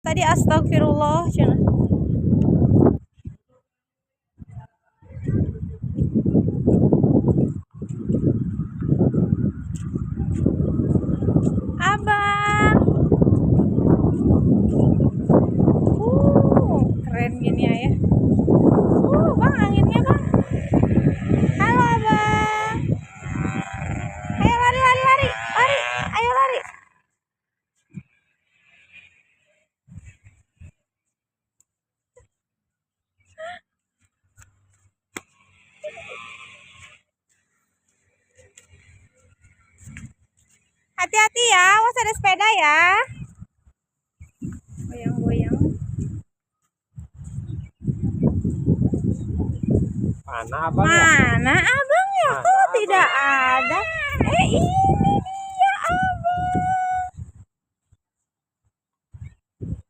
tadi astagfirullah cenah. Abang. Keren gini ya. Bang anginnya bang. Halo abang. Ayo lari lari lari lari. Ayo lari. Hati-hati ya, awas ada sepeda ya. Goyang-goyang. Mana abang? Mana abangnya? Kok tidak ada? Ini.